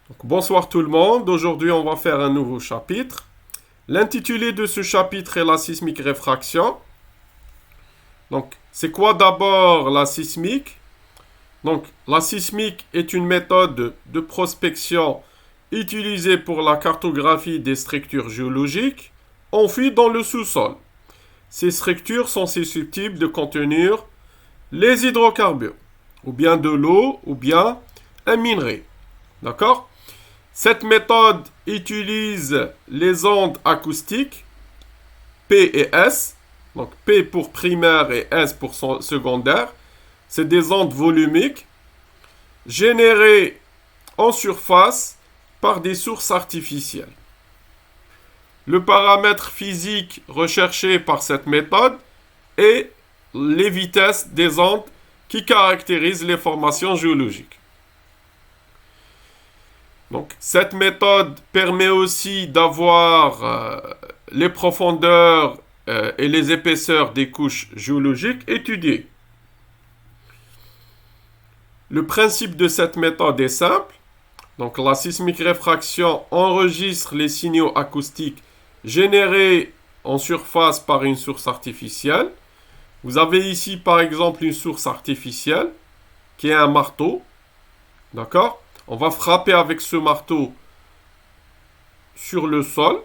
Donc, bonsoir tout le monde, aujourd'hui on va faire un nouveau chapitre. L'intitulé de ce chapitre est la sismique réfraction. Donc, c'est quoi d'abord la sismique? Donc, la sismique est une méthode de prospection utilisée pour la cartographie des structures géologiques enfuies dans le sous-sol. Ces structures sont susceptibles de contenir les hydrocarbures, ou bien de l'eau, ou bien un minerai. D'accord? Cette méthode utilise les ondes acoustiques P et S, donc P pour primaire et S pour secondaire. C'est des ondes volumiques générées en surface par des sources artificielles. Le paramètre physique recherché par cette méthode est les vitesses des ondes qui caractérisent les formations géologiques. Donc, cette méthode permet aussi d'avoir les profondeurs et les épaisseurs des couches géologiques étudiées. Le principe de cette méthode est simple. Donc, la sismique réfraction enregistre les signaux acoustiques générés en surface par une source artificielle. Vous avez ici, par exemple, une source artificielle qui est un marteau. D'accord? On va frapper avec ce marteau sur le sol.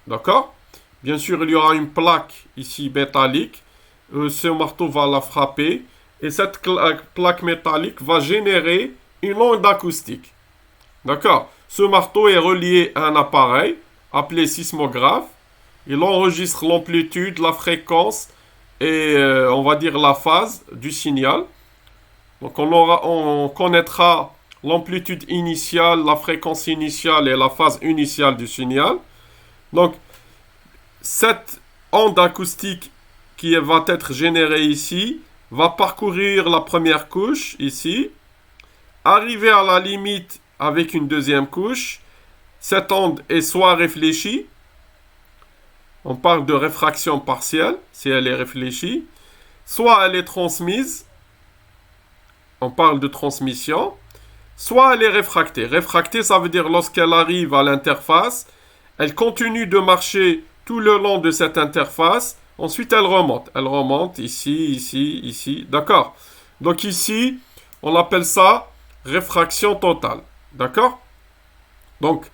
D'accord? Bien sûr, il y aura une plaque ici métallique. Ce marteau va la frapper. Et cette plaque métallique va générer une onde acoustique. D'accord? Ce marteau est relié à un appareil appelé sismographe. Il enregistre l'amplitude, la fréquence et on va dire la phase du signal. Donc on connaîtra l'amplitude initiale, la fréquence initiale et la phase initiale du signal. Donc, cette onde acoustique qui va être générée ici va parcourir la première couche, ici, arriver à la limite avec une deuxième couche. Cette onde est soit réfléchie, on parle de réfraction partielle, si elle est réfléchie, soit elle est transmise, on parle de transmission, soit elle est réfractée. Réfractée, ça veut dire lorsqu'elle arrive à l'interface, elle continue de marcher tout le long de cette interface. Ensuite, elle remonte. Elle remonte ici, ici, ici. D'accord? Donc ici, on appelle ça réfraction totale. D'accord? Donc,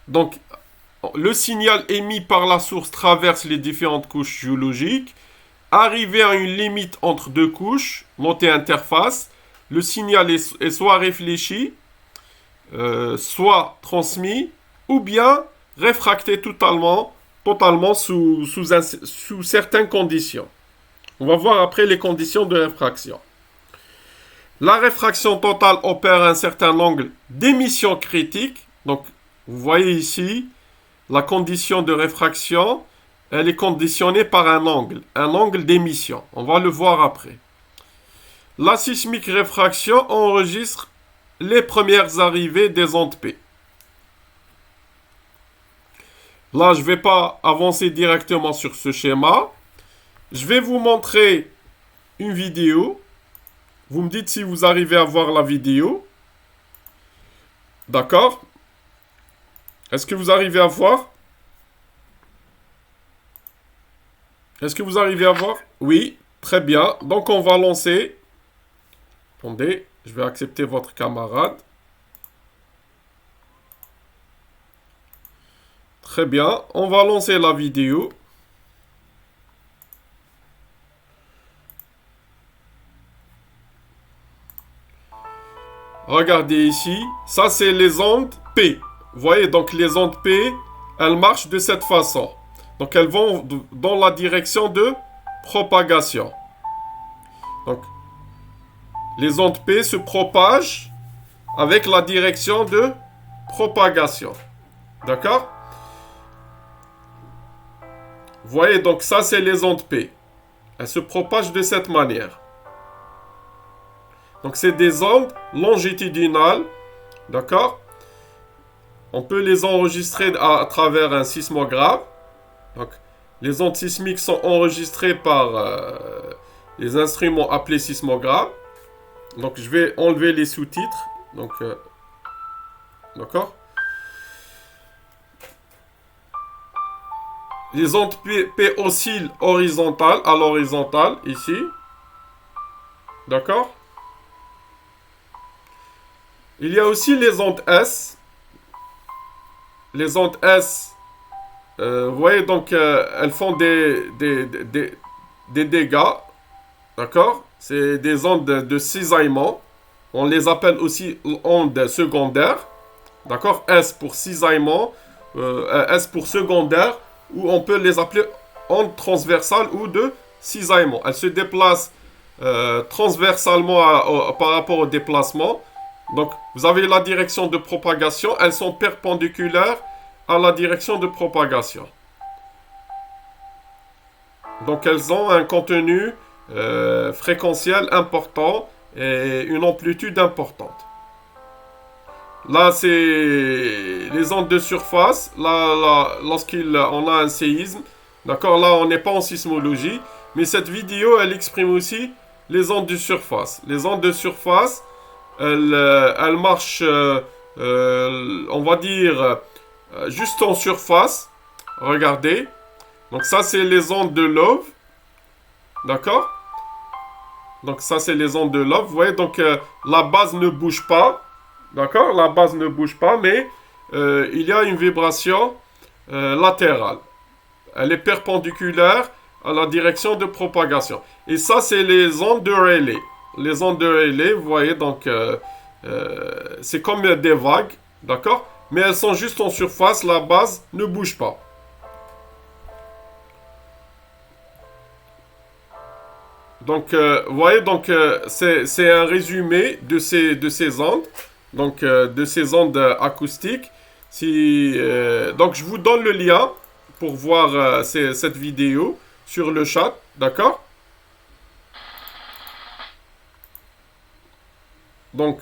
donc, le signal émis par la source traverse les différentes couches géologiques. Arrivé à une limite entre deux couches, montée interface, le signal est soit réfléchi, soit transmis, ou bien réfracté totalement sous certaines conditions. On va voir après les conditions de réfraction. La réfraction totale opère un certain angle d'émission critique. Donc, vous voyez ici, la condition de réfraction, elle est conditionnée par un angle d'émission. On va le voir après. La sismique réfraction enregistre les premières arrivées des ondes P. Là, je ne vais pas avancer directement sur ce schéma. Je vais vous montrer une vidéo. Vous me dites si vous arrivez à voir la vidéo. D'accord? Est-ce que vous arrivez à voir? Est-ce que vous arrivez à voir? Oui, très bien. Donc, on va lancer. Attendez, je vais accepter votre camarade. Très bien, on va lancer la vidéo. Regardez ici, ça c'est les ondes P. Vous voyez, donc les ondes P, elles marchent de cette façon. Donc elles vont dans la direction de propagation. Donc les ondes P se propagent avec la direction de propagation. D'accord? Vous voyez, donc ça c'est les ondes P. Elles se propagent de cette manière. Donc c'est des ondes longitudinales. D'accord? On peut les enregistrer à travers un sismographe. Donc les ondes sismiques sont enregistrées par les instruments appelés sismographes. Donc je vais enlever les sous-titres. Donc, d'accord. Les ondes P oscillent horizontales à l'horizontale, ici. D'accord. Il y a aussi les ondes S. Les ondes S, vous voyez, donc, elles font des dégâts. D'accord. C'est des ondes de cisaillement. On les appelle aussi ondes secondaires. D'accord. S pour cisaillement, S pour secondaire, ou on peut les appeler ondes transversales ou de cisaillement. Elles se déplacent transversalement par rapport au déplacement. Donc, vous avez la direction de propagation. Elles sont perpendiculaires à la direction de propagation. Donc, elles ont un contenu fréquentiel important et une amplitude importante. Là, c'est les ondes de surface. Là, lorsqu'on a un séisme, d'accord, là, on n'est pas en sismologie, mais cette vidéo, elle exprime aussi les ondes de surface. Les ondes de surface, elles marchent, on va dire, juste en surface. Regardez. Donc ça, c'est les ondes de Love. D'accord. Donc ça, c'est les ondes de Love. Vous voyez, donc la base ne bouge pas. D'accord. La base ne bouge pas, mais il y a une vibration latérale. Elle est perpendiculaire à la direction de propagation. Et ça, c'est les ondes de Rayleigh. Les ondes de Rayleigh, vous voyez, donc c'est comme des vagues. D'accord. Mais elles sont juste en surface. La base ne bouge pas. Donc, vous voyez, donc c'est un résumé de ces ondes, donc de ces ondes acoustiques. Donc, je vous donne le lien pour voir cette vidéo sur le chat, d'accord? Donc,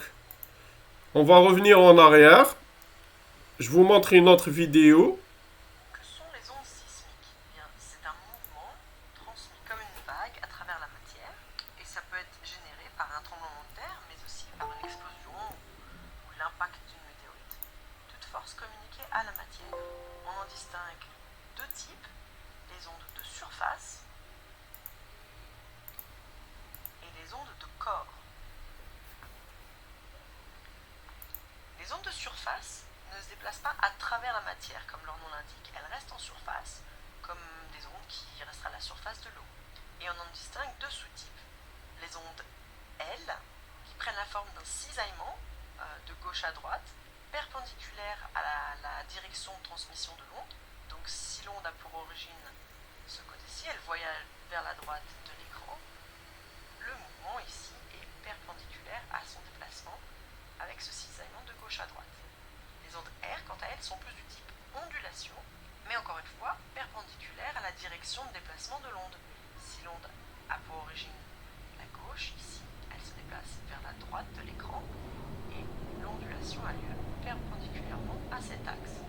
on va revenir en arrière. Je vous montre une autre vidéo. Que sont les ondes sismiques? Eh bien, c'est un mouvement transmis comme une vague à travers la matière, et ça peut être généré par un tremblement de terre, mais aussi par une explosion ou l'impact d'une météorite. Toute force communiquée à la matière. On en distingue deux types, les ondes de surface et les ondes de corps. Les ondes de surface ne se déplacent pas à travers la matière, comme leur nom l'indique. Elles restent en surface, comme des ondes qui restent à la surface de l'eau. Et on en distingue deux sous-types. Les ondes L, qui prennent la forme d'un cisaillement de gauche à droite, perpendiculaire à la direction de transmission de l'onde. Donc si l'onde a pour origine ce côté-ci, elle voyage vers la droite de l'écran. Le mouvement ici est perpendiculaire à son déplacement avec ce cisaillement de gauche à droite. Les ondes R, quant à elles, sont plus du type ondulation, mais encore une fois, perpendiculaires à la direction de déplacement de l'onde. Si l'onde a pour origine la gauche, ici, elle se déplace vers la droite de l'écran, et l'ondulation a lieu perpendiculairement à cet axe.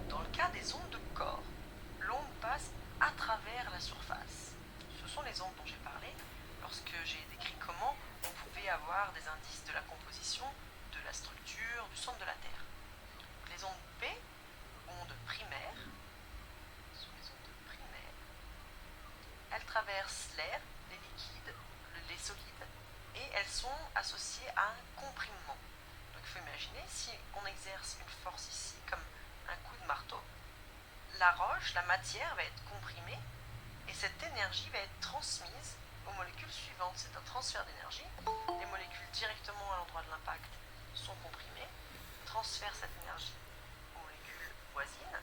Dans le cas des ondes de corps, l'onde passe à travers la surface. Ce sont les ondes dont j'ai parlé lorsque j'ai décrit comment on pouvait avoir des indices de la composition, de la structure, du centre de la Terre. Les ondes P, ondes primaires, sont les ondes primaires. Elles traversent l'air, les liquides, les solides, et elles sont associées à un comprimement. Donc il faut imaginer, si on exerce une force ici, comme un coup de marteau, la roche, la matière va être comprimée, et cette énergie va être transmise aux molécules suivantes. C'est un transfert d'énergie. Les molécules directement à l'endroit de l'impact sont comprimées, transfèrent cette énergie aux molécules voisines,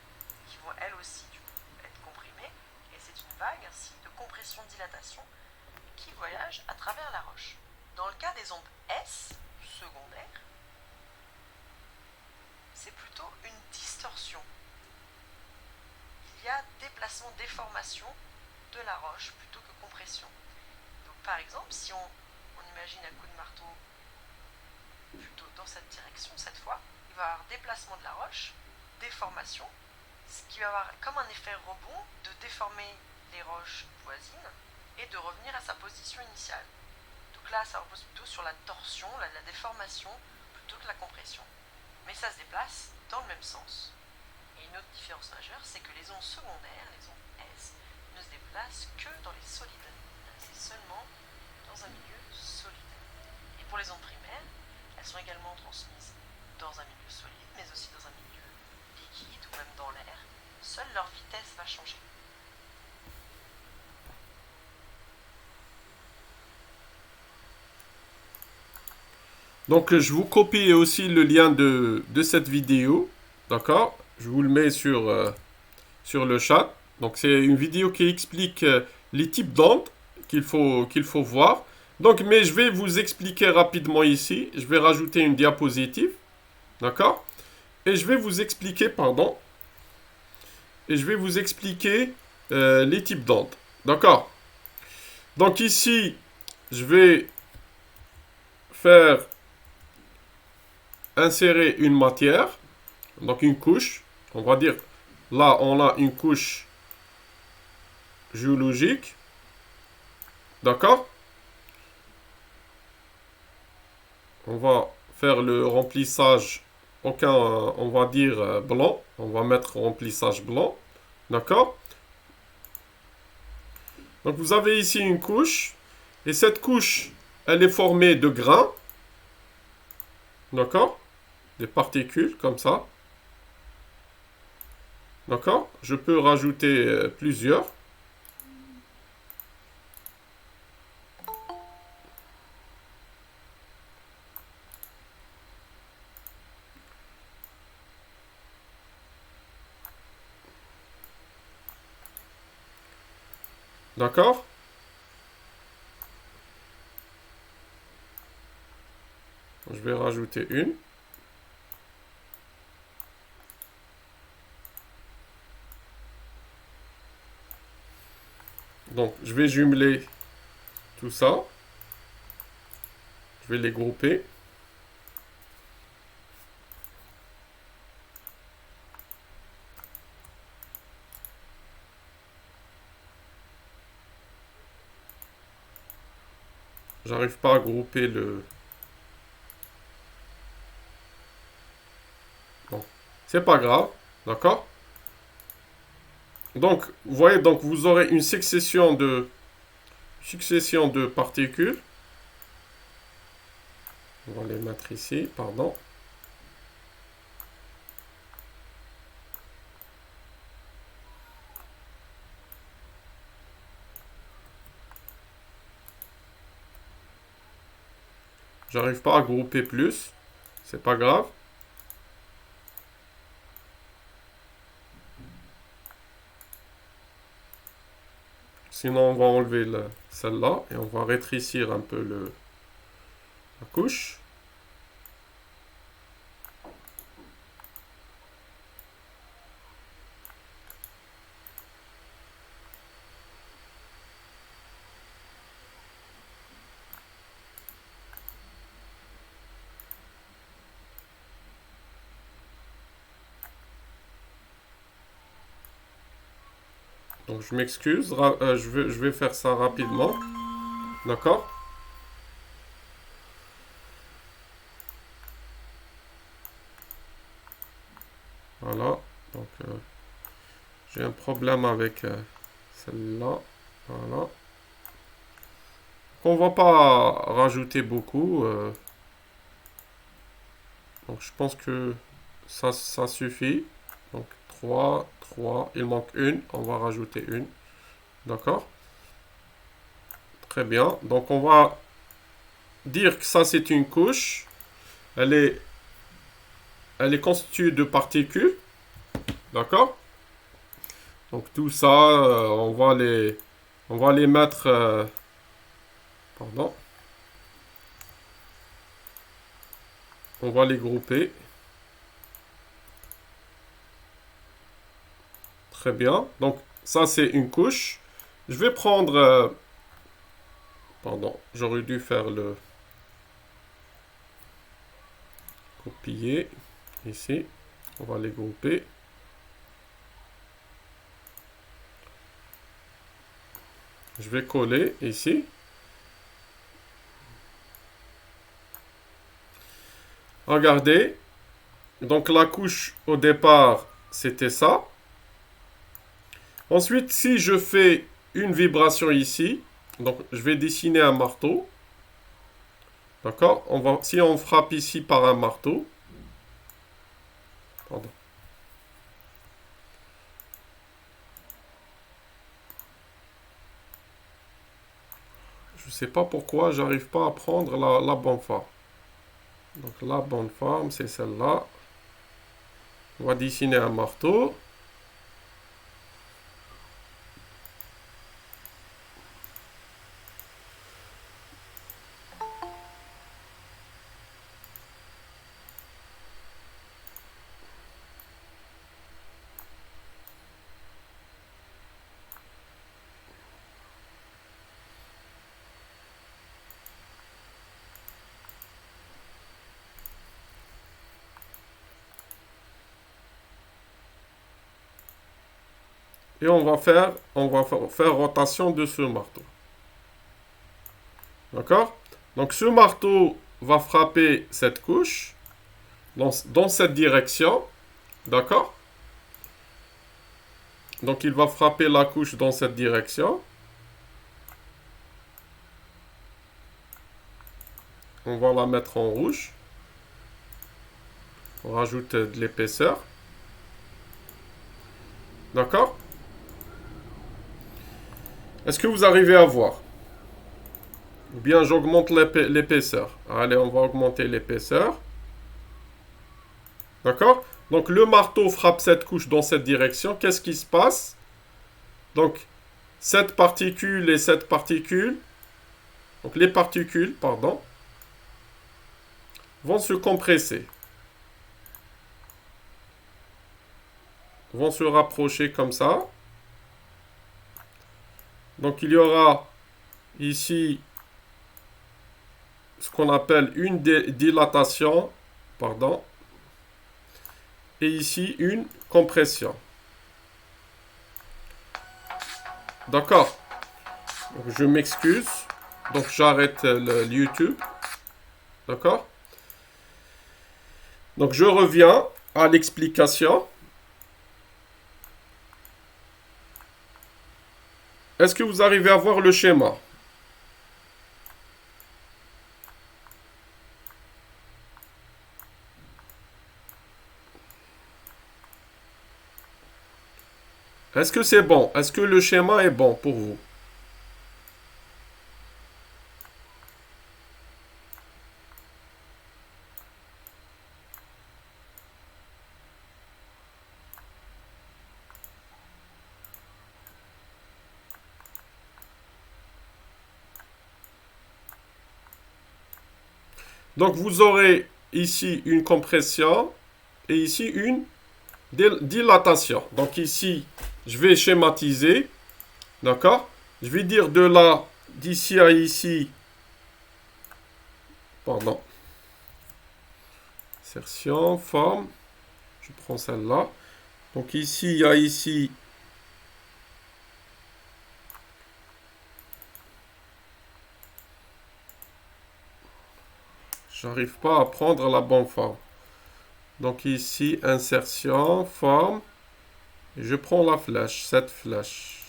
qui vont elles aussi du coup être comprimées, et c'est une vague ainsi de compression-dilatation qui voyage à travers la roche. Dans le cas des ondes S, secondaires, c'est plutôt une distorsion. Il y a déplacement, déformation de la roche plutôt que compression. Donc par exemple, si on imagine un coup de marteau plutôt dans cette direction, cette fois, il va y avoir déplacement de la roche, déformation, ce qui va avoir comme un effet rebond de déformer les roches voisines et de revenir à sa position initiale. Donc là, ça repose plutôt sur la torsion, la déformation, plutôt plutôt que la compression, mais ça se déplace dans le même sens. Et une autre différence majeure, c'est que les ondes secondaires, les ondes S, ne se déplacent que dans les solides. C'est seulement dans un milieu solide. Et pour les ondes primaires, elles sont également transmises dans un milieu solide, mais aussi dans un milieu liquide ou même dans l'air. Seule leur vitesse va changer. Donc, je vous copie aussi le lien de cette vidéo. D'accord? Je vous le mets sur le chat. Donc, c'est une vidéo qui explique les types d'ondes qu'il faut voir. Donc, mais je vais vous expliquer rapidement ici. Je vais rajouter une diapositive. D'accord? Et je vais vous expliquer, pardon. Et je vais vous expliquer les types d'ondes. D'accord? Donc, ici, je vais faire insérer une matière, donc une couche. On va dire, là, on a une couche géologique. D'accord? On va faire le remplissage, on va dire blanc. On va mettre remplissage blanc. D'accord? Donc, vous avez ici une couche. Et cette couche, elle est formée de grains. D'accord? Des particules comme ça. D'accord? Je peux rajouter plusieurs. D'accord? Je vais rajouter une. Donc, je vais jumeler tout ça. Je vais les grouper. J'arrive pas à grouper le... Bon, c'est pas grave, d'accord? Donc, vous voyez, donc vous aurez une succession de particules. On va les mettre ici, pardon. J'arrive pas à grouper plus. C'est pas grave. Sinon, on va enlever celle-là et on va rétrécir un peu la couche. Donc, je m'excuse, je vais faire ça rapidement. D'accord? Voilà. Donc, j'ai un problème avec celle-là. Voilà. On va pas rajouter beaucoup. Donc, je pense que ça suffit. Donc, 3, 3. Il manque une. On va rajouter une. D'accord? Très bien. Donc, on va dire que ça, c'est une couche. Elle est constituée de particules. D'accord? Donc, tout ça, on va les mettre... pardon. On va les grouper. Très bien. Donc, ça, c'est une couche. Je vais prendre... pardon, j'aurais dû faire le... copier. Ici. On va les grouper. Je vais coller ici. Regardez. Donc la couche au départ, c'était ça. Ensuite, si je fais une vibration ici, donc je vais dessiner un marteau. D'accord? Si on frappe ici par un marteau. Pardon. Je ne sais pas pourquoi j'arrive pas à prendre la bonne forme. Donc la bonne forme, c'est celle-là. On va dessiner un marteau. Et on va faire rotation de ce marteau. D'accord? Donc ce marteau va frapper cette couche dans cette direction. D'accord? Donc il va frapper la couche dans cette direction. On va la mettre en rouge. On rajoute de l'épaisseur. D'accord? Est-ce que vous arrivez à voir? Ou bien j'augmente l'épaisseur. Allez, on va augmenter l'épaisseur. D'accord? Donc le marteau frappe cette couche dans cette direction. Qu'est-ce qui se passe? Donc cette particule et cette particule, donc les particules, pardon, vont se compresser. Vont se rapprocher comme ça. Donc il y aura ici ce qu'on appelle une dilatation, pardon, et ici une compression. D'accord? Je m'excuse. Donc j'arrête le YouTube. D'accord? Donc je reviens à l'explication. Est-ce que vous arrivez à voir le schéma? Est-ce que c'est bon? Est-ce que le schéma est bon pour vous? Donc vous aurez ici une compression et ici une dilatation. Donc ici, je vais schématiser. D'accord? Je vais dire de là, d'ici à ici. Pardon. Insertion, forme. Je prends celle-là. Donc ici, il y a ici. J'arrive pas à prendre la bonne forme. Donc ici, insertion, forme. Et je prends la flèche, cette flèche.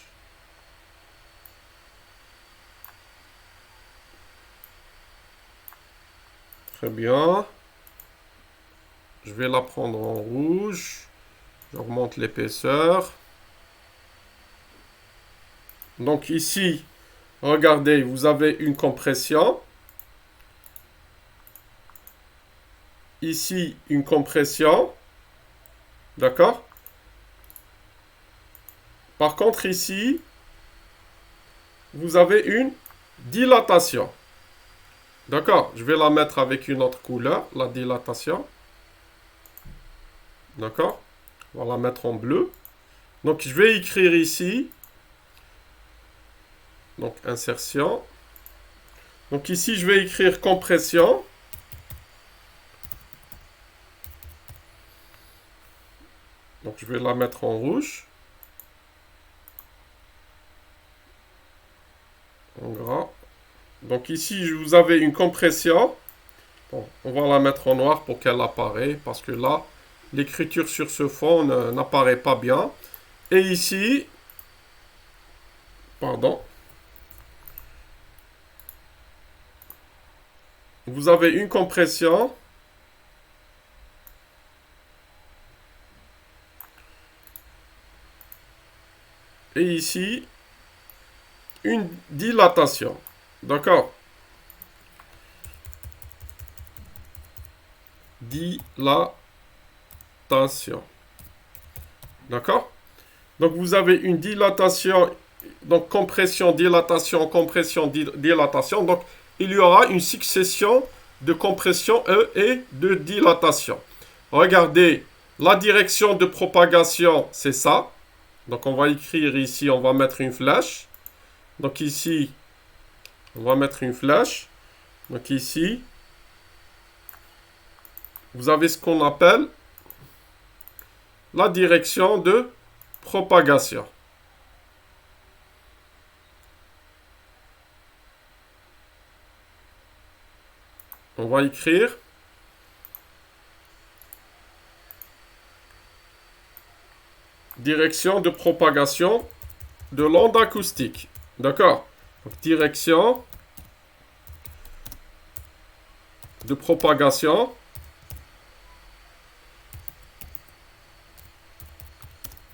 Très bien. Je vais la prendre en rouge. J'augmente l'épaisseur. Donc ici, regardez, vous avez une compression. Ici, une compression. D'accord? Par contre, ici, vous avez une dilatation. D'accord? Je vais la mettre avec une autre couleur, la dilatation. D'accord? On va la mettre en bleu. Donc, je vais écrire ici. Donc, insertion. Donc, ici, je vais écrire compression. Donc, je vais la mettre en rouge. En gras. Donc, ici, vous avez une compression. Bon, on va la mettre en noir pour qu'elle apparaisse, parce que là, l'écriture sur ce fond n'apparaît pas bien. Et ici, pardon, vous avez une compression. Et ici, une dilatation. D'accord? Dilatation. D'accord? Donc vous avez une dilatation, donc compression, dilatation, dilatation. Donc il y aura une succession de compression et de dilatation. Regardez, la direction de propagation, c'est ça. Donc on va écrire ici, on va mettre une flèche. Donc ici, on va mettre une flèche. Donc ici, vous avez ce qu'on appelle la direction de propagation. On va écrire direction de propagation de l'onde acoustique. D'accord? Donc, direction de propagation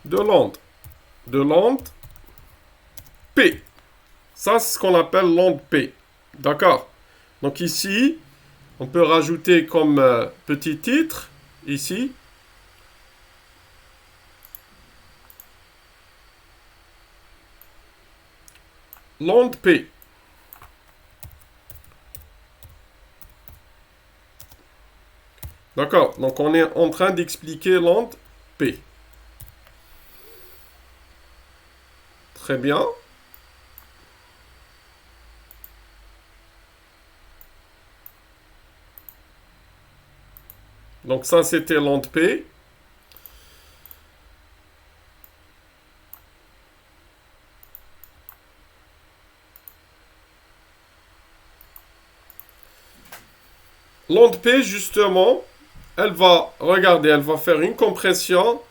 de l'onde. De l'onde P. Ça, c'est ce qu'on appelle l'onde P. D'accord? Donc ici, on peut rajouter comme petit titre, ici, l'onde P. D'accord? Donc on est en train d'expliquer l'onde P. Très bien. Donc ça, c'était l'onde P. L'onde P, justement, elle va, regardez, elle va faire une compression,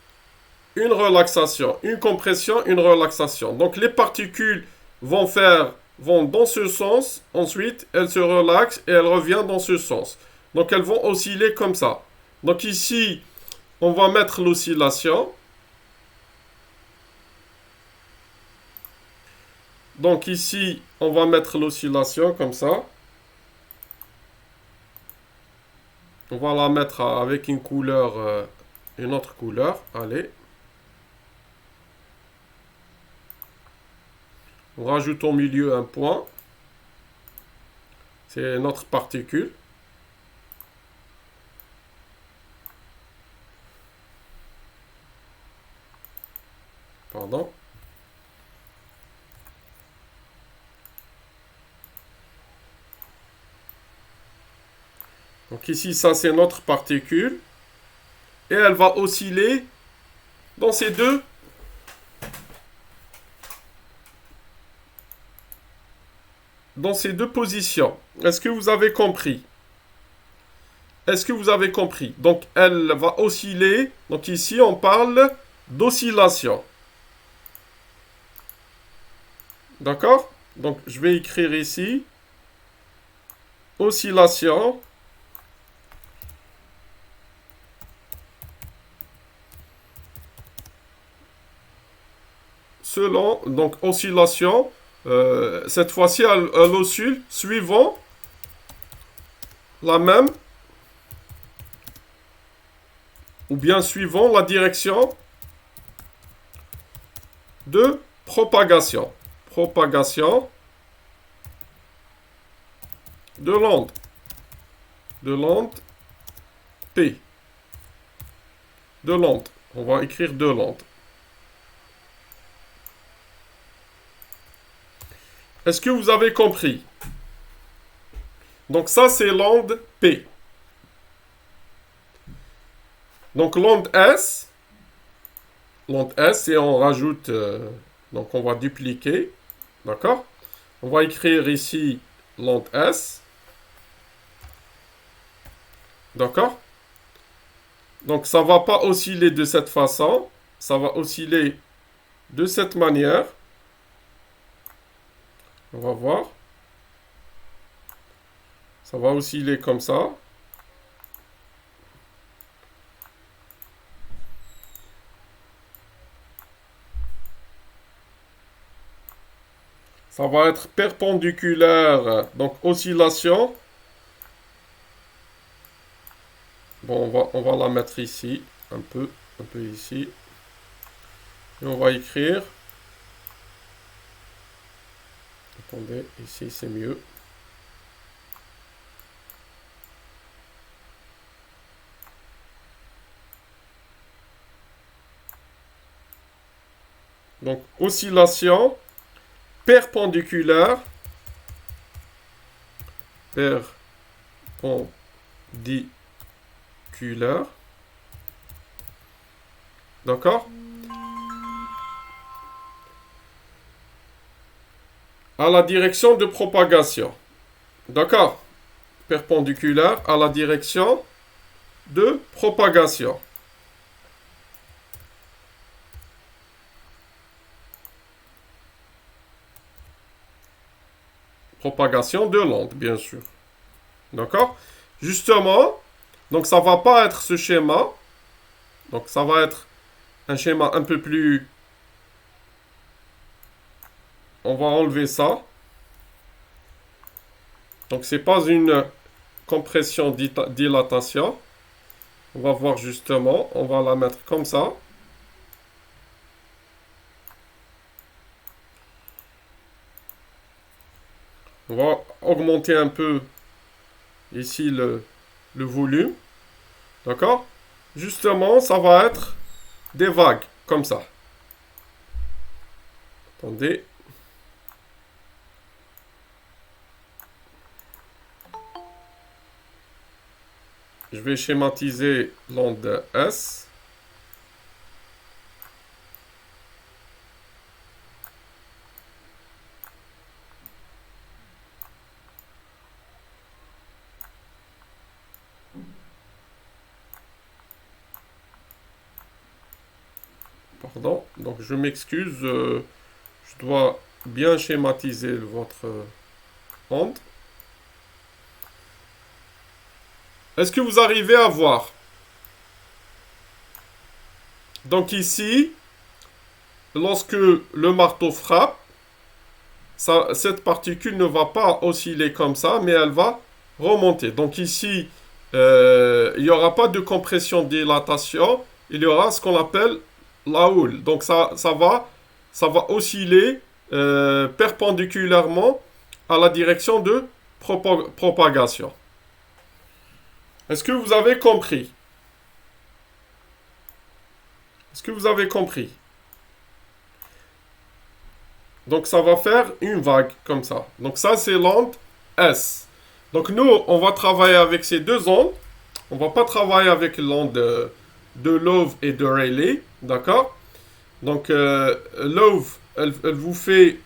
une relaxation, une compression, une relaxation. Donc les particules vont dans ce sens, ensuite elles se relaxent et elles reviennent dans ce sens. Donc elles vont osciller comme ça. Donc ici, on va mettre l'oscillation. Donc ici, on va mettre l'oscillation comme ça. On va la mettre avec une couleur, une autre couleur. Allez. On rajoute au milieu un point. C'est notre particule. Pardon. Donc ici, ça c'est notre particule. Et elle va osciller dans ces deux positions. Est-ce que vous avez compris? Est-ce que vous avez compris? Donc elle va osciller. Donc ici, on parle d'oscillation. D'accord? Donc je vais écrire ici oscillation selon, donc oscillation, cette fois-ci elle oscille suivant la même, ou bien suivant la direction de propagation. Propagation de l'onde. De l'onde P. De l'onde. On va écrire de l'onde. Est-ce que vous avez compris? Donc ça, c'est l'onde P. Donc l'onde S. L'onde S, et on rajoute... donc on va dupliquer. D'accord? On va écrire ici l'onde S. D'accord? Donc ça ne va pas osciller de cette façon. Ça va osciller de cette manière. On va voir. Ça va osciller comme ça. Ça va être perpendiculaire. Donc oscillation. Bon, on va la mettre ici. Un peu ici. Et on va écrire. Attendez, ici c'est mieux. Donc, oscillation perpendiculaire. Perpendiculaire. D'accord? À la direction de propagation. D'accord? Perpendiculaire à la direction de propagation. Propagation de l'onde, bien sûr. D'accord? Justement, donc ça va pas être ce schéma. Donc ça va être un schéma un peu plus... On va enlever ça. Donc c'est pas une compression dilatation. On va voir justement. On va la mettre comme ça. On va augmenter un peu ici le volume. D'accord? Justement, ça va être des vagues, comme ça. Attendez. Je vais schématiser l'onde S. Pardon, donc je m'excuse, je dois bien schématiser votre onde. Est-ce que vous arrivez à voir? Donc ici, lorsque le marteau frappe, cette particule ne va pas osciller comme ça, mais elle va remonter. Donc ici, il n'y aura pas de compression-dilatation, il y aura ce qu'on appelle la houle. Donc ça va osciller perpendiculairement à la direction de propagation. Est-ce que vous avez compris? Est-ce que vous avez compris? Donc ça va faire une vague comme ça. Donc ça c'est l'onde S. Donc nous on va travailler avec ces deux ondes. On va pas travailler avec l'onde de Love et de Rayleigh, d'accord? Donc Love, elle vous fait,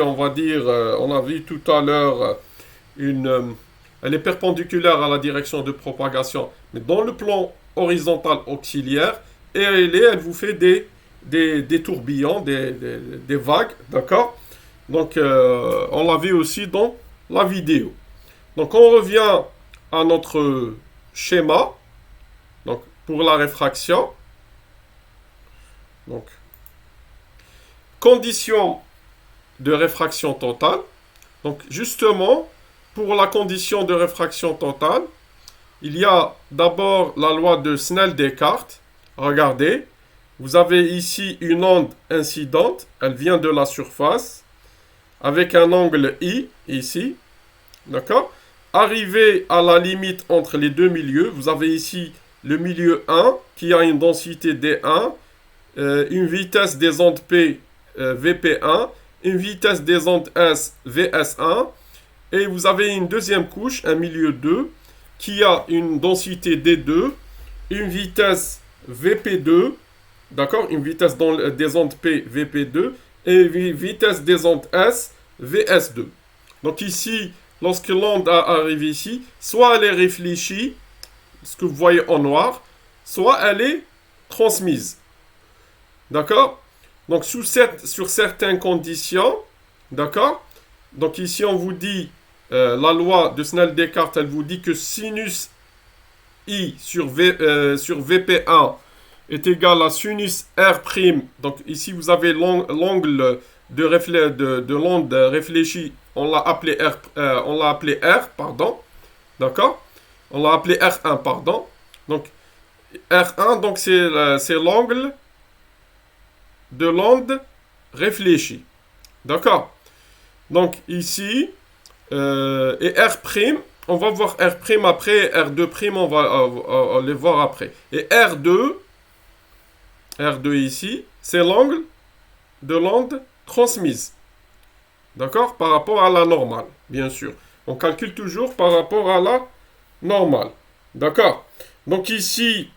on va dire, on a vu tout à l'heure elle est perpendiculaire à la direction de propagation, mais dans le plan horizontal auxiliaire. Et Rayleigh, elle vous fait des tourbillons, des vagues, d'accord? Donc, on l'a vu aussi dans la vidéo. Donc, on revient à notre schéma, donc, pour la réfraction. Donc, condition de réfraction totale. Donc, justement, pour la condition de réfraction totale, il y a d'abord la loi de Snell-Descartes. Regardez. Vous avez ici une onde incidente, elle vient de la surface, avec un angle I, ici, d'accord? Arrivé à la limite entre les deux milieux, vous avez ici le milieu 1, qui a une densité D1, une vitesse des ondes P, Vp1, une vitesse des ondes S, Vs1, et vous avez une deuxième couche, un milieu 2, qui a une densité D2, une vitesse Vp2, d'accord, une vitesse des ondes P, Vp2, et une vitesse des ondes S, Vs2. Donc ici, lorsque l'onde arrive ici, soit elle est réfléchie, ce que vous voyez en noir, soit elle est transmise. D'accord? Donc, sur certaines conditions, d'accord? Donc, ici, on vous dit, la loi de Snell-Descartes, elle vous dit que sinus I sur VP1 est égal à sinus R'. Donc, ici, vous avez l'angle de l'onde réfléchie, on l'a appelé R, pardon. D'accord? On l'a appelé R1, pardon. Donc, R1, donc c'est l'angle de l'onde réfléchie. D'accord? Donc, ici, et R', on va voir R' après, R2', on va les voir après. Et R2 ici, c'est l'angle de l'onde transmise. D'accord? Par rapport à la normale, bien sûr. On calcule toujours par rapport à la normale. D'accord? Donc ici,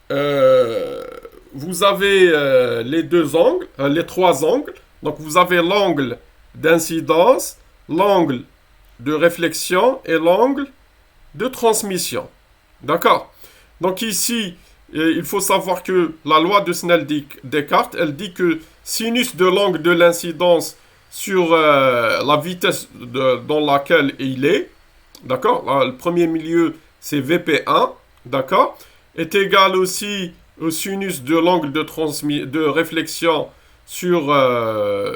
vous avez les deux angles, les trois angles. Donc vous avez l'angle d'incidence, l'angle de réflexion et l'angle de transmission. D'accord? Donc ici, il faut savoir que la loi de Snell-Descartes, elle dit que sinus de l'angle de l'incidence sur la vitesse dans laquelle il est, d'accord? Le premier milieu, c'est VP1, d'accord? Est égal aussi au sinus de l'angle de réflexion sur la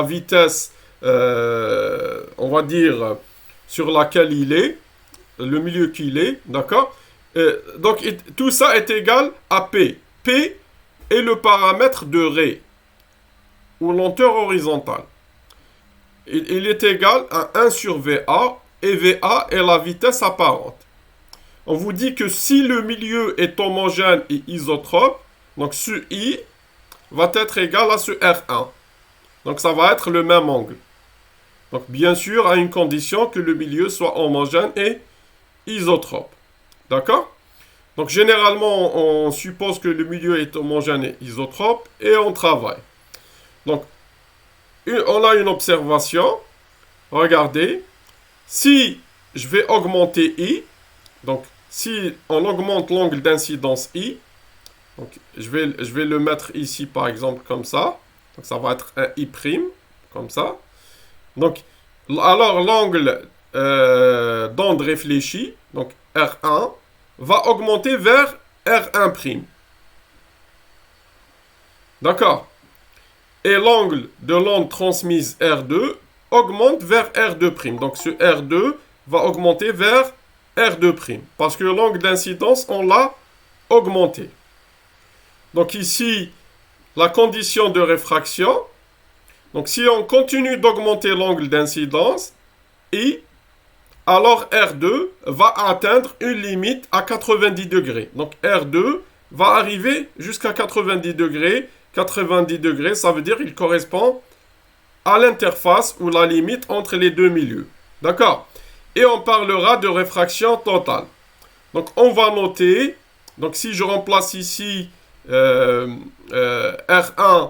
vitesse, on va dire, sur laquelle il est, le milieu qu'il est, d'accord? Donc, tout ça est égal à P. P est le paramètre de Ré, ou lenteur horizontale. Il est égal à 1 sur VA, et VA est la vitesse apparente. On vous dit que si le milieu est homogène et isotrope, donc ce I va être égal à ce R1. Donc ça va être le même angle. Donc bien sûr, à une condition que le milieu soit homogène et isotrope. D'accord? Donc généralement, on suppose que le milieu est homogène et isotrope et on travaille. Donc, on a une observation. Regardez. Si je vais augmenter I, donc si on augmente l'angle d'incidence I, donc je vais le mettre ici par exemple comme ça. Donc ça va être un I', comme ça. Donc, alors l'angle d'onde réfléchie, donc R1, va augmenter vers R1'. D'accord? Et l'angle de l'onde transmise R2 augmente vers R2'. Donc ce R2 va augmenter vers R2'. Parce que l'angle d'incidence, on l'a augmenté. Donc ici, la condition de réfraction. Donc si on continue d'augmenter l'angle d'incidence, I, alors R2 va atteindre une limite à 90 degrés. Donc R2 va arriver jusqu'à 90 degrés. 90 degrés, ça veut dire qu'il correspond à l'interface ou la limite entre les deux milieux. D'accord? Et on parlera de réfraction totale. Donc on va noter, donc si je remplace ici R1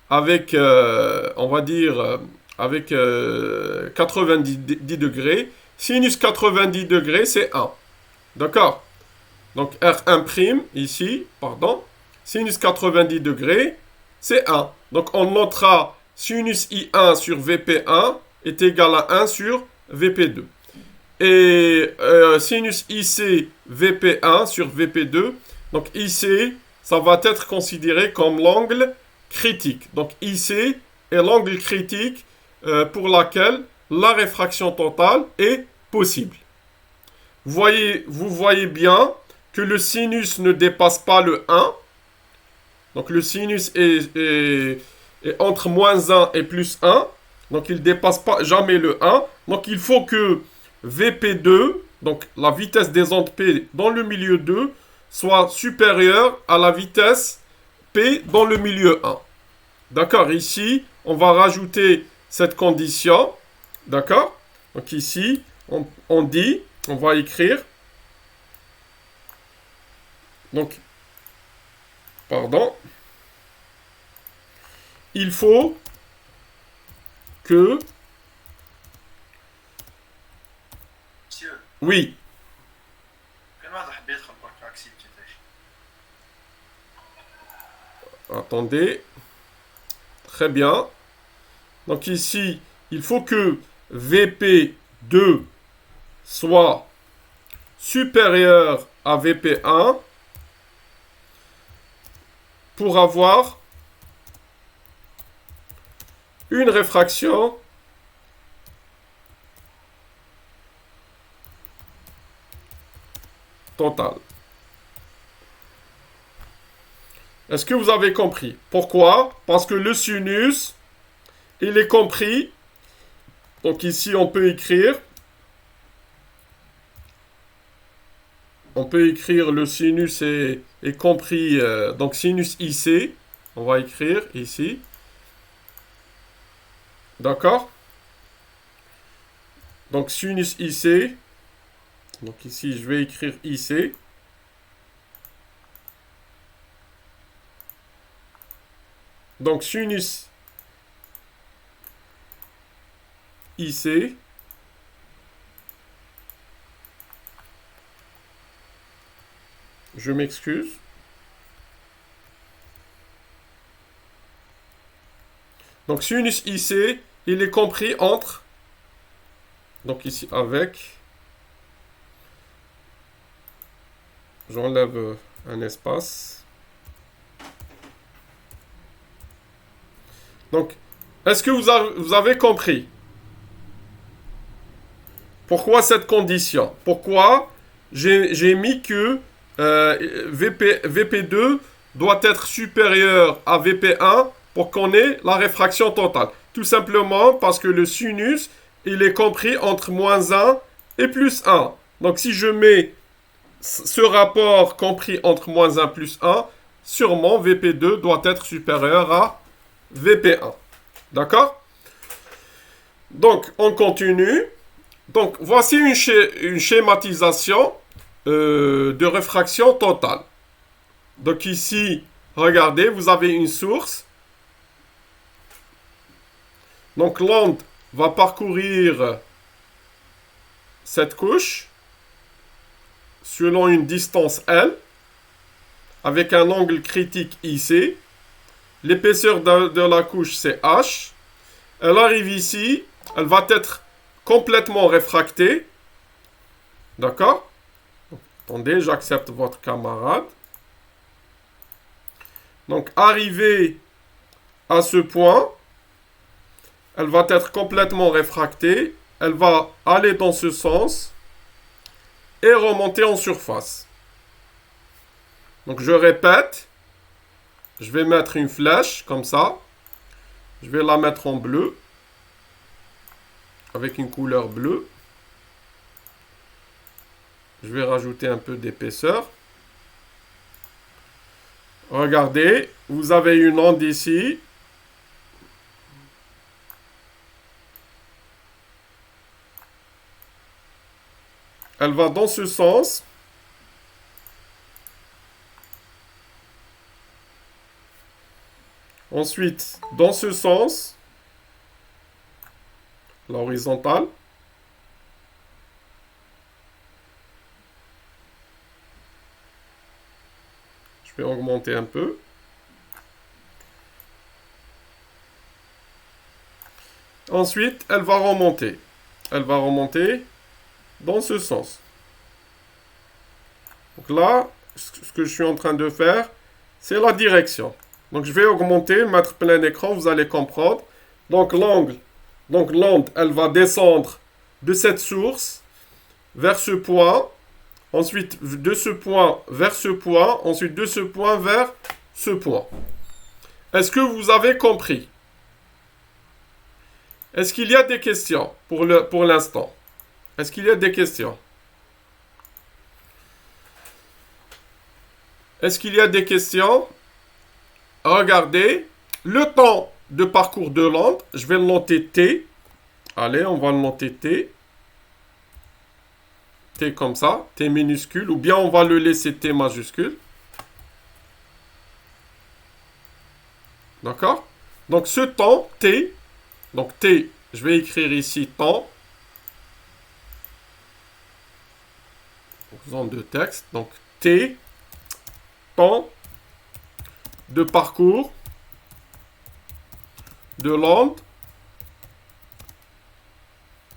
avec, on va dire, avec 90 degrés, sinus 90 degrés, c'est 1. D'accord? Donc R1' ici, pardon, sinus 90 degrés, c'est 1. Donc on notera sinus I1 sur VP1 est égal à 1 sur VP2. Et sinus IC VP1 sur VP2, donc IC, ça va être considéré comme l'angle critique. Donc IC est l'angle critique pour laquelle la réfraction totale est possible. Vous voyez bien que le sinus ne dépasse pas le 1. Donc le sinus est entre moins 1 et plus 1. Donc il ne dépasse pas jamais le 1. Donc il faut que VP2, donc la vitesse des ondes P dans le milieu 2, soit supérieure à la vitesse P dans le milieu 1. D'accord? Ici, on va rajouter cette condition. D'accord? Donc ici, on dit, on va écrire. Donc, pardon. Il faut que monsieur. Oui. كان واحد حب يدخل برك اكسبتي تاعي. Attendez. Très bien. Donc ici, il faut que VP2 soit supérieur à VP1 pour avoir une réfraction totale. Est-ce que vous avez compris? Pourquoi? Parce que le sinus, il est compris. Donc ici, on peut écrire. On peut écrire le sinus est compris. Donc sinus IC. On va écrire ici. D'accord? Donc sinus IC. Donc ici, je vais écrire IC. Donc sinus IC. Je m'excuse. Donc sinus IC, il est compris entre. Donc ici avec. J'enlève un espace. Donc, est-ce que vous avez compris? Pourquoi cette condition? Pourquoi j'ai mis que VP2 doit être supérieur à VP1 pour qu'on ait la réfraction totale? Tout simplement parce que le sinus, il est compris entre moins 1 et plus 1. Donc si je mets ce rapport compris entre moins 1 plus 1, sûrement VP2 doit être supérieur à VP1. D'accord? Donc, on continue. Donc, voici une schématisation de réfraction totale. Donc ici, regardez, vous avez une source. Donc l'onde va parcourir cette couche selon une distance L avec un angle critique IC. L'épaisseur de la couche, c'est H. Elle arrive ici, elle va être complètement réfractée. D'accord? Attendez, j'accepte votre camarade. Donc, arrivée à ce point, elle va être complètement réfractée. Elle va aller dans ce sens et remonter en surface. Donc, je répète. Je vais mettre une flèche comme ça. Je vais la mettre en bleu. Avec une couleur bleue. Je vais rajouter un peu d'épaisseur. Regardez, vous avez une onde ici. Elle va dans ce sens. Ensuite, dans ce sens, l'horizontale. Je vais augmenter un peu. Ensuite, elle va remonter. Elle va remonter dans ce sens. Donc là, ce que je suis en train de faire, c'est la direction. Donc je vais augmenter, mettre plein écran, vous allez comprendre. Donc l'onde, elle va descendre de cette source vers ce point. Ensuite, de ce point vers ce point. Ensuite, de ce point vers ce point. Est-ce que vous avez compris? Est-ce qu'il y a des questions pour l'instant? Est-ce qu'il y a des questions? Est-ce qu'il y a des questions? Regardez, le temps de parcours de l'onde, je vais le noter T. Allez, on va le noter T. T comme ça, T minuscule, ou bien on va le laisser T majuscule. D'accord? Donc ce temps, T, donc T, je vais écrire ici temps. zone de texte. Donc, T, temps de parcours de l'onde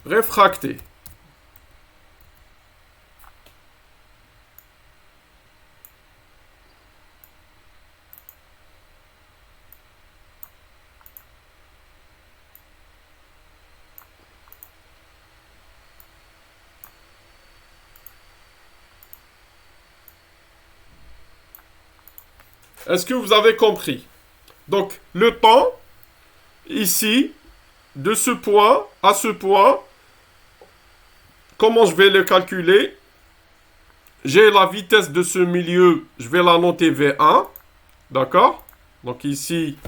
réfractée. Est-ce que vous avez compris? Donc, le temps, ici, de ce point à ce point, comment je vais le calculer? J'ai la vitesse de ce milieu, je vais la noter V1, d'accord? Donc ici,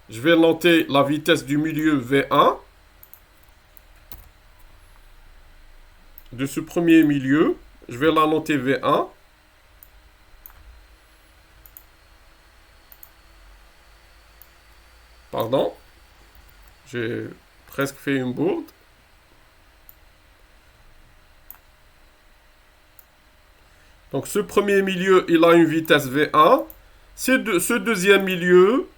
je vais noter la vitesse du milieu V1, de ce premier milieu, je vais la noter V1. Pardon, j'ai presque fait une bourde. Donc ce premier milieu, il a une vitesse V1. Ce deuxième milieu,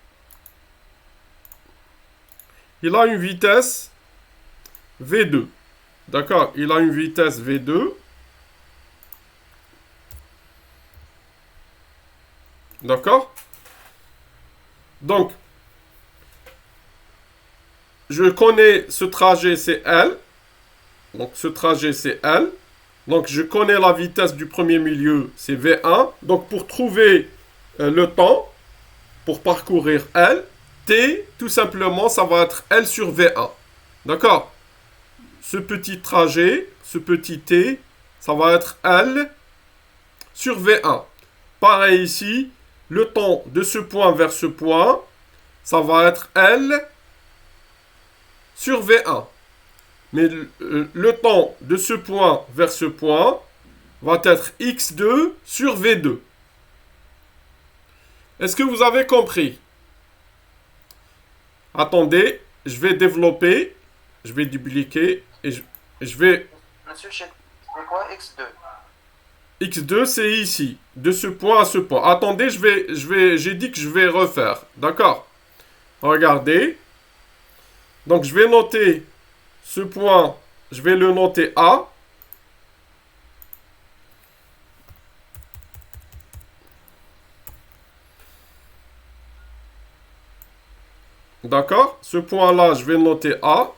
il a une vitesse V2. D'accord? Il a une vitesse V2. D'accord? Donc, je connais ce trajet, c'est L. Donc, ce trajet, c'est L. Donc, je connais la vitesse du premier milieu, c'est V1. Donc, pour trouver le temps, pour parcourir L, T, tout simplement, ça va être L sur V1. D'accord? Ce petit trajet, ce petit T, ça va être L sur V1. Pareil ici, le temps de ce point vers ce point, ça va être L sur V1. Mais le temps de ce point vers ce point va être x2 sur v2. Est-ce que vous avez compris? Attendez, je vais développer, je vais dupliquer et je vais... Monsieur, c'est quoi x2? x2, c'est ici, de ce point à ce point. Attendez, j'ai dit que je vais refaire. D'accord? Regardez. Donc, je vais noter ce point, je vais le noter A. D'accord? Ce point-là, je vais le noter A.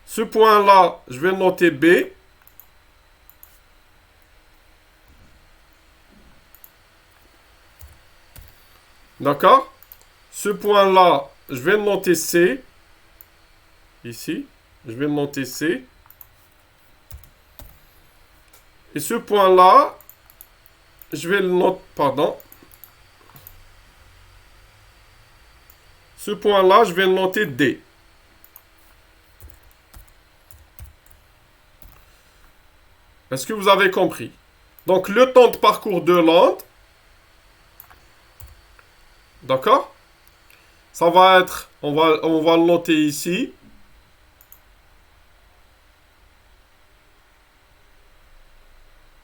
Ce point-là, je vais le noter B. D'accord? Ce point-là, je vais le noter C. Ici, je vais le noter C. Et ce point-là, je vais le noter... Pardon. Ce point-là, je vais le noter D. Est-ce que vous avez compris? Donc, le temps de parcours de l'onde, d'accord? Ça va être, on va le noter ici.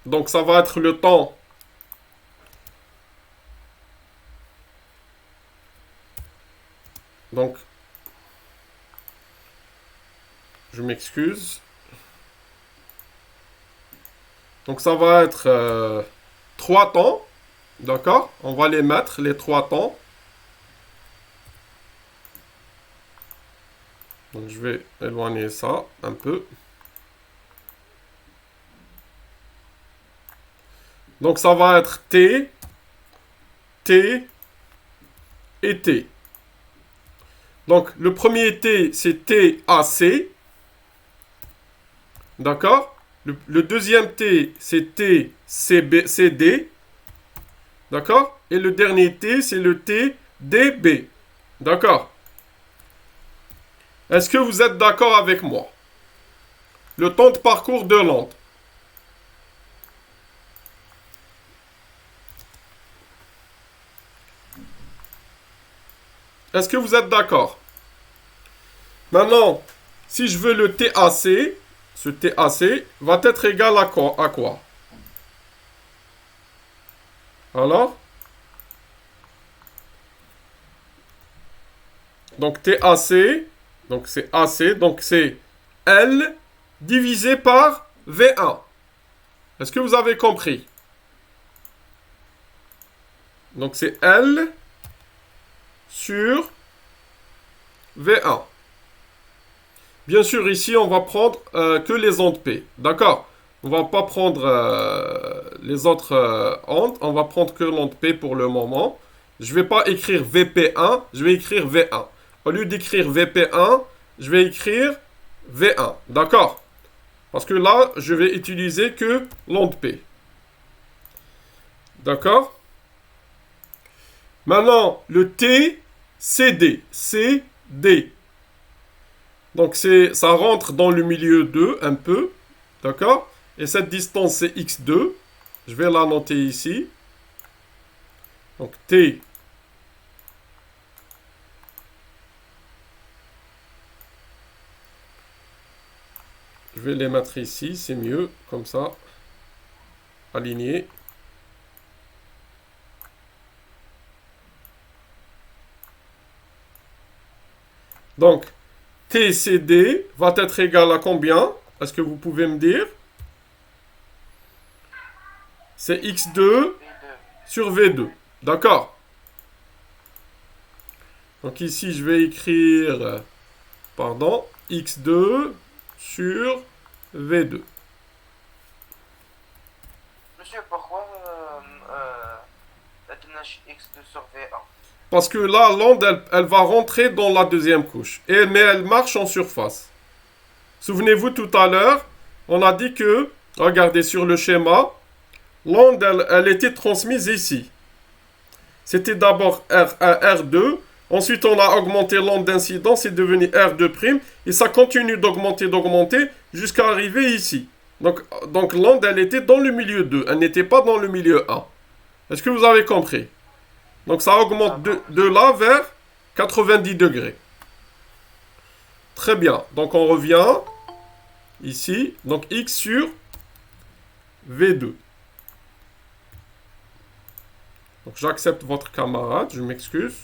Donc, ça va être le temps. Donc, je m'excuse. Donc, ça va être 3 temps. D'accord? On va les mettre, les 3 temps. Donc, je vais éloigner ça un peu. Donc, ça va être T, T et T. Donc, le premier T, c'est TAC. D'accord? Le deuxième T, c'est TCD. D'accord? Et le dernier T, c'est le TDB. D'accord? Est-ce que vous êtes d'accord avec moi? Le temps de parcours de l'onde. Est-ce que vous êtes d'accord? Maintenant, si je veux le TAC, ce TAC va être égal à quoi? Alors, donc TAC, donc c'est AC, donc c'est L divisé par V1. Est-ce que vous avez compris? Donc c'est L sur V1. Bien sûr, ici, on va prendre que les ondes P. D'accord? On va pas prendre les autres ondes. On va prendre que l'onde P pour le moment. Je vais pas écrire VP1, je vais écrire V1. Au lieu d'écrire VP1, je vais écrire V1. D'accord? Parce que là, je vais utiliser que l'onde P. D'accord? Maintenant, le T, CD. CD. Donc, ça rentre dans le milieu 2 un peu. D'accord? Et cette distance, c'est X2. Je vais la noter ici. Donc, T. Je vais les mettre ici, c'est mieux, comme ça. Aligné. Donc, TCD va être égal à combien? Est-ce que vous pouvez me dire? C'est X2 sur V2. D'accord? Donc ici, je vais écrire, pardon, X2 sur V2. Monsieur, pourquoi la tonnage X2 sur V1? Parce que là, l'onde, elle va rentrer dans la deuxième couche. Mais elle marche en surface. Souvenez-vous, tout à l'heure, on a dit que, regardez sur le schéma, l'onde, elle était transmise ici. C'était d'abord R2. Ensuite, on a augmenté l'onde d'incidence, c'est devenu R2'. Et ça continue d'augmenter, jusqu'à arriver ici. Donc l'onde, elle était dans le milieu 2. Elle n'était pas dans le milieu 1. Est-ce que vous avez compris? Donc ça augmente de là vers 90 degrés. Très bien. Donc on revient ici. Donc X sur V2. Donc j'accepte votre camarade. Je m'excuse.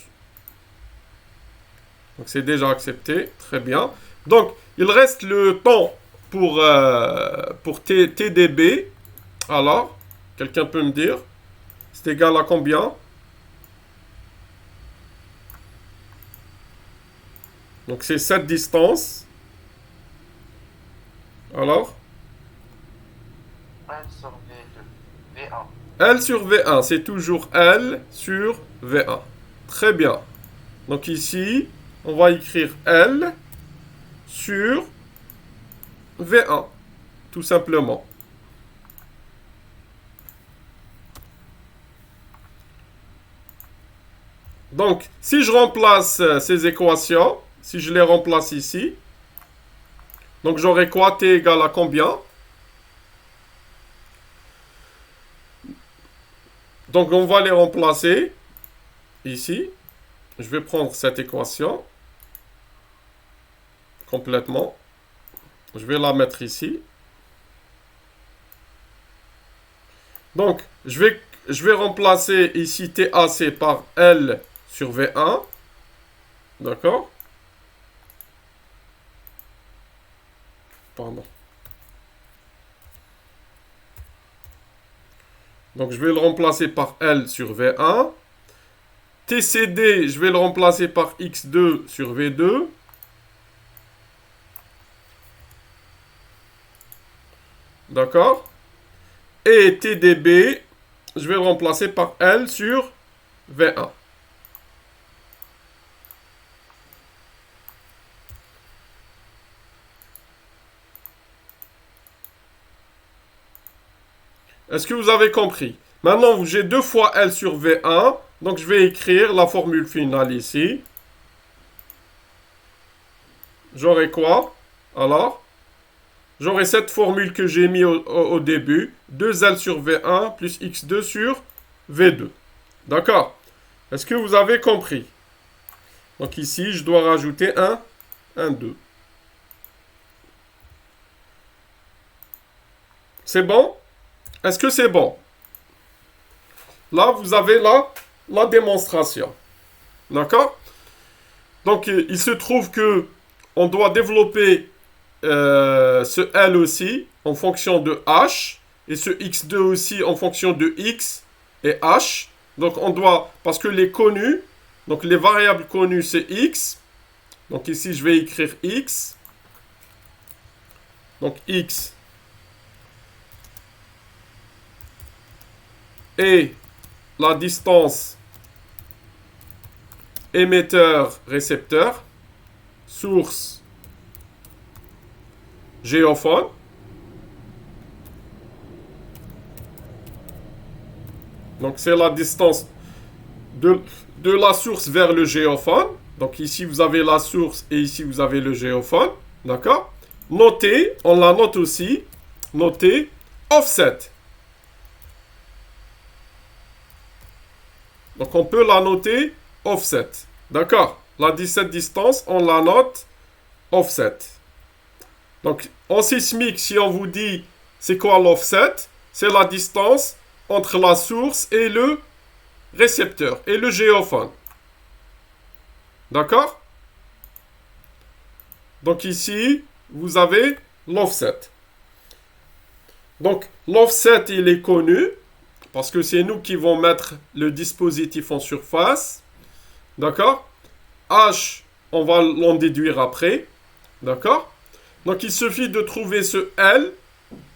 Donc c'est déjà accepté. Très bien. Donc il reste le temps pour TDB. Alors, quelqu'un peut me dire? C'est égal à combien? Donc c'est cette distance. Alors? L sur V2. V1. L sur V1. C'est toujours L sur V1. Très bien. Donc ici, on va écrire L sur V1. Tout simplement. Donc, si je remplace ces équations, si je les remplace ici, donc j'aurai quoi? T égale à combien? Donc, on va les remplacer ici. Je vais prendre cette équation complètement. Je vais la mettre ici. Donc, je vais remplacer ici TAC par L sur V1. D'accord? Pardon. Donc, je vais le remplacer par L sur V1. TCD, je vais le remplacer par X2 sur V2. D'accord? Et TDB, je vais le remplacer par L sur V1. Est-ce que vous avez compris? Maintenant, j'ai 2 fois L sur V1. Donc, je vais écrire la formule finale ici. J'aurai quoi? Alors, j'aurai cette formule que j'ai mis au début. 2L sur V1 plus X2 sur V2. D'accord? Est-ce que vous avez compris? Donc ici, je dois rajouter 1, 2. C'est bon? Est-ce que c'est bon? Là, vous avez la démonstration. D'accord? Donc, il se trouve que on doit développer ce L aussi en fonction de H et ce X2 aussi en fonction de X et H. Donc, on doit, parce que les connus, donc les variables connues, c'est X. Donc, ici, je vais écrire X. Donc, X et la distance émetteur-récepteur, source géophone. Donc, c'est la distance de la source vers le géophone. Donc, ici, vous avez la source et ici, vous avez le géophone. D'accord? Notez, on la note aussi. Notez offset. Donc, on peut la noter offset. D'accord? La 17 distance, on la note offset. Donc, en sismique, si on vous dit c'est quoi l'offset, c'est la distance entre la source et le récepteur et le géophone. D'accord? Donc ici, vous avez l'offset. Donc, l'offset, il est connu parce que c'est nous qui vont mettre le dispositif en surface. D'accord? H, on va l'en déduire après. D'accord? Donc, il suffit de trouver ce L,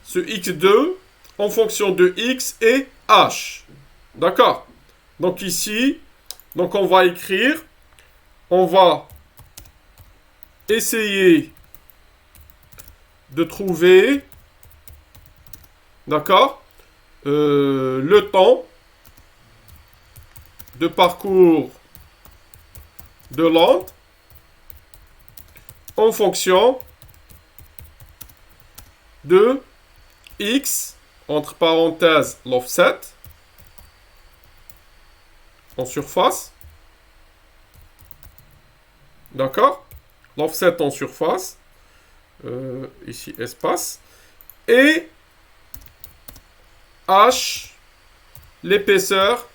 ce X2, en fonction de X et H. D'accord? Donc, ici, donc on va écrire, on va essayer de trouver, d'accord, le temps de parcours de l'onde en fonction de X, entre parenthèses, l'offset, en surface. D'accord? L'offset en surface. Ici, espace. Et H, l'épaisseur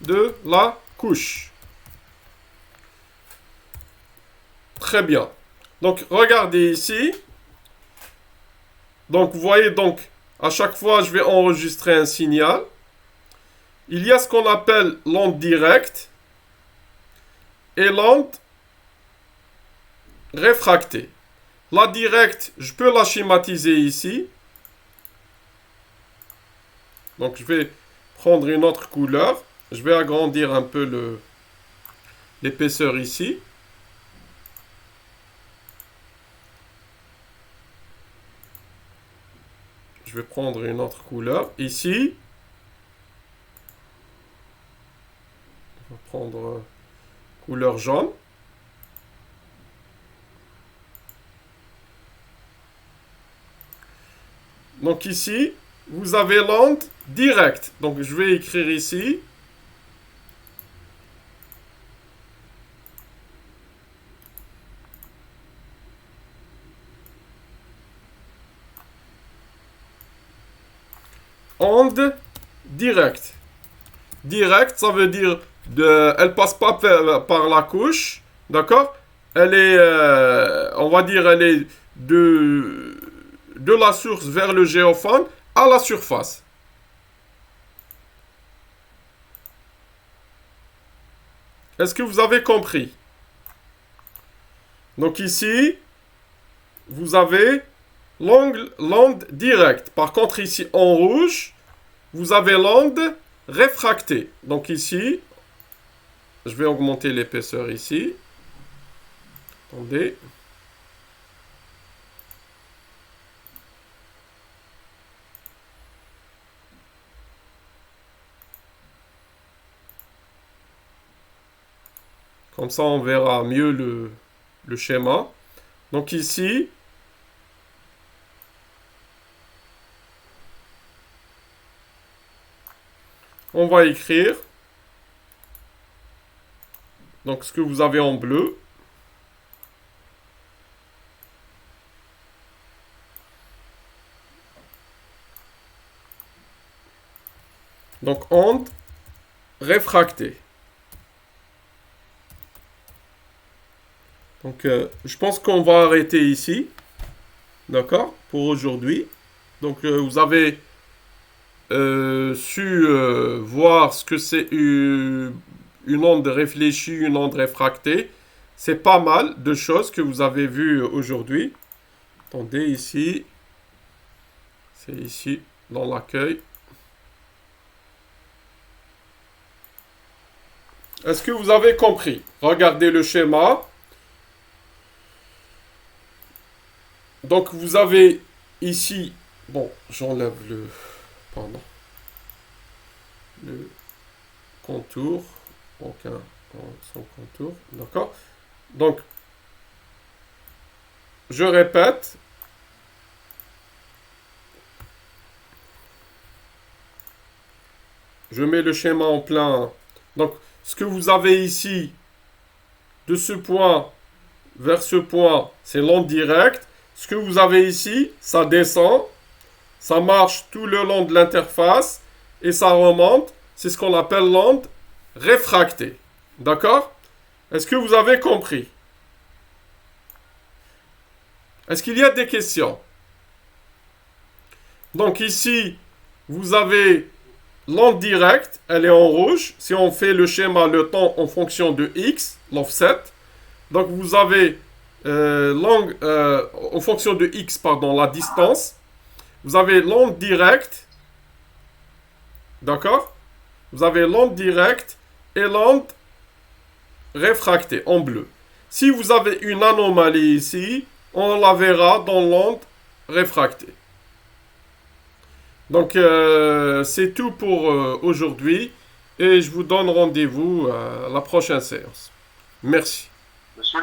de la couche. Très bien. Donc, regardez ici. Donc, vous voyez, donc, à chaque fois, je vais enregistrer un signal. Il y a ce qu'on appelle l'onde directe et l'onde réfractée. La directe, je peux la schématiser ici. Donc, je vais prendre une autre couleur. Je vais agrandir un peu l'épaisseur ici. Je vais prendre une autre couleur ici. On va prendre couleur jaune. Donc ici, vous avez l'onde directe. Donc je vais écrire ici. Onde directe. Directe, ça veut dire elle passe pas par la couche, d'accord? Elle est, on va dire, elle est de la source vers le géophone à la surface. Est-ce que vous avez compris? Donc ici, vous avez l'onde directe. Par contre, ici, en rouge, vous avez l'onde réfractée. Donc ici, je vais augmenter l'épaisseur ici. Attendez. Comme ça, on verra mieux le schéma. Donc ici, on va écrire donc ce que vous avez en bleu. Donc, onde réfractée. Donc, je pense qu'on va arrêter ici. D'accord? Pour aujourd'hui. Donc, vous avez su voir ce que c'est une onde réfléchie, une onde réfractée. C'est pas mal de choses que vous avez vues aujourd'hui. Attendez, ici. C'est ici, dans l'accueil. Est-ce que vous avez compris? Regardez le schéma. Donc, vous avez ici... Bon, j'enlève le... Pardon. Le contour. Aucun son contour. D'accord? Donc, je répète. Je mets le schéma en plein. Donc, ce que vous avez ici, de ce point vers ce point, c'est l'onde directe. Ce que vous avez ici, ça descend. Ça marche tout le long de l'interface. Et ça remonte. C'est ce qu'on appelle l'onde réfractée. D'accord? Est-ce que vous avez compris? Est-ce qu'il y a des questions? Donc ici, vous avez l'onde directe, elle est en rouge. Si on fait le schéma, le temps en fonction de x, l'offset. Donc vous avez en fonction de x, pardon, la distance. Vous avez l'onde directe. D'accord? Vous avez l'onde directe et l'onde réfractée en bleu. Si vous avez une anomalie ici, on la verra dans l'onde réfractée. Donc, c'est tout pour aujourd'hui. Et je vous donne rendez-vous à la prochaine séance. Merci. Monsieur